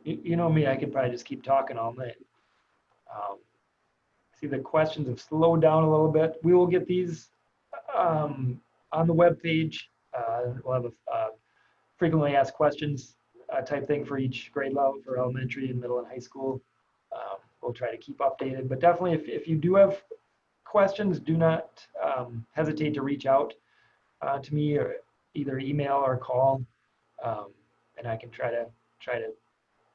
You know me, I could probably just keep talking all night. See, the questions have slowed down a little bit. We will get these on the web page. We'll have a frequently asked questions type thing for each grade level for elementary and middle and high school. We'll try to keep updated, but definitely if you do have questions, do not hesitate to reach out to me, or either email or call, and I can try to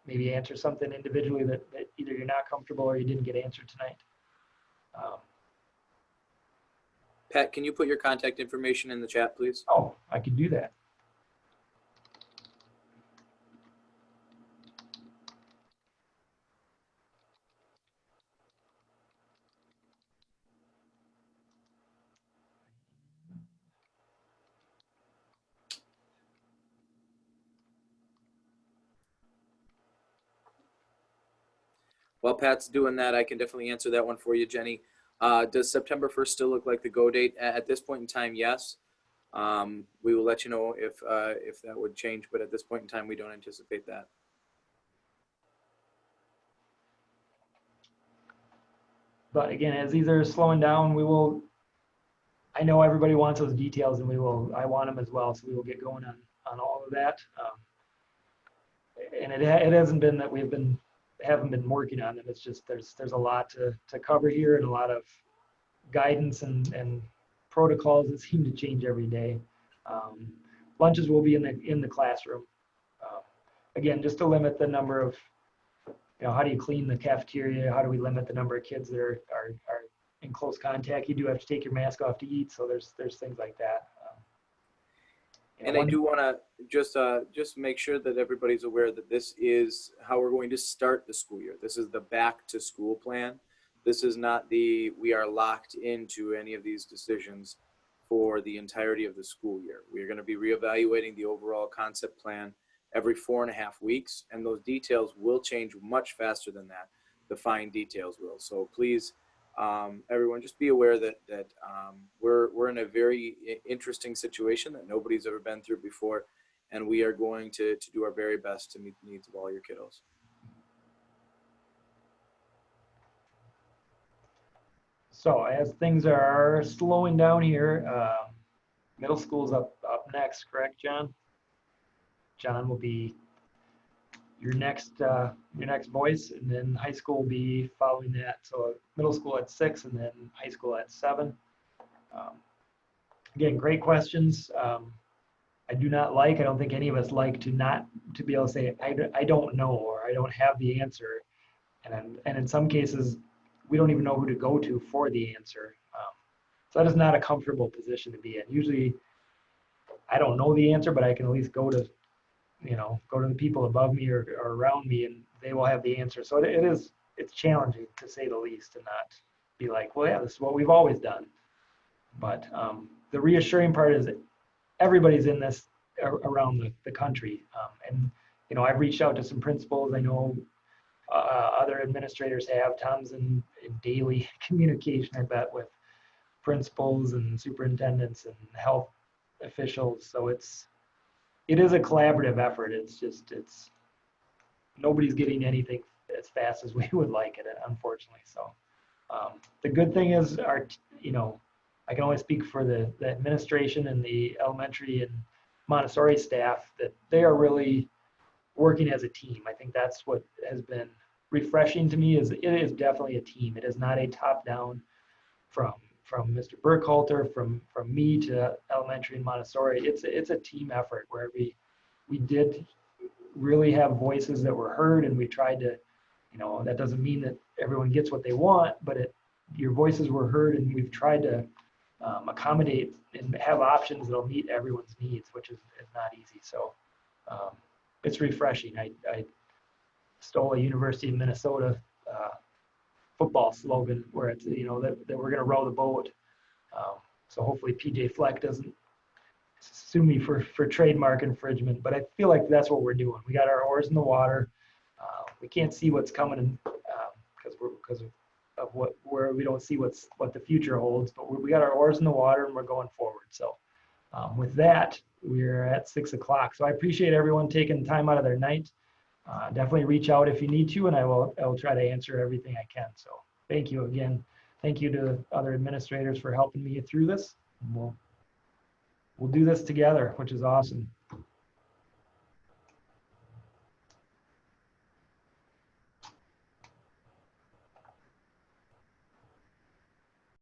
maybe answer something individually that either you're not comfortable or you didn't get answered tonight. Pat, can you put your contact information in the chat, please? Oh, I could do that. While Pat's doing that, I can definitely answer that one for you, Jenny. Does September 1st still look like the go date? At this point in time, yes. We will let you know if that would change, but at this point in time, we don't anticipate that. But again, as these are slowing down, we will, I know everybody wants those details, and I want them as well, so we will get going on all of that. And it hasn't been that haven't been working on them. It's just there's a lot to cover here, and a lot of guidance and protocols that seem to change every day. Lunches will be in the classroom. Again, just to limit the number of, you know, how do you clean the cafeteria? How do we limit the number of kids that are in close contact? You do have to take your mask off to eat, so there's things like that. And I do want to just make sure that everybody's aware that this is how we're going to start the school year. This is the back to school plan. This is not we are locked into any of these decisions for the entirety of the school year. We're going to be reevaluating the overall concept plan every 4.5 weeks, and those details will change much faster than that. The fine details will. So please everyone just be aware that we're in a very interesting situation that nobody's ever been through before, and we are going to do our very best to meet the needs of all your kiddos. So as things are slowing down here, middle school's up next, correct, John? John will be your next voice, and then high school will be following that. So middle school at 6, and then high school at 7. Again, great questions. I don't think any of us like to be able to say, I don't know, or I don't have the answer. And in some cases, we don't even know who to go to for the answer. So that is not a comfortable position to be in. Usually, I don't know the answer, but I can at least go to the people above me or around me, and they will have the answer. So it's challenging, to say the least, to not be like, well, yeah, this is what we've always done. But the reassuring part is that everybody's in this around the country. And I've reached out to some principals. I know other administrators have. Tom's in daily communication, I bet, with principals and superintendents and health officials. So it is a collaborative effort. It's nobody's getting anything as fast as we would like it, unfortunately. So the good thing is I can only speak for the administration and the elementary and Montessori staff, that they are really working as a team. I think that's what has been refreshing to me, is it is definitely a team. It is not a top-down from Mr. Burkhalter, from me to elementary and Montessori. It's a team effort where we did really have voices that were heard, and we tried to, that doesn't mean that everyone gets what they want, but your voices were heard, and we've tried to accommodate and have options that'll meet everyone's needs, which is not easy. So it's refreshing. I stole a University of Minnesota football slogan where it's, that we're going to row the boat. So hopefully PJ Fleck doesn't sue me for trademark infringement, but I feel like that's what we're doing. We got our oars in the water. We can't see what's coming because of where we don't see what the future holds, but we got our oars in the water and we're going forward. So with that, we're at 6 o'clock. So I appreciate everyone taking time out of their night. Definitely reach out if you need to, and I will try to answer everything I can. So thank you again. Thank you to other administrators for helping me through this. And we'll do this together, which is awesome.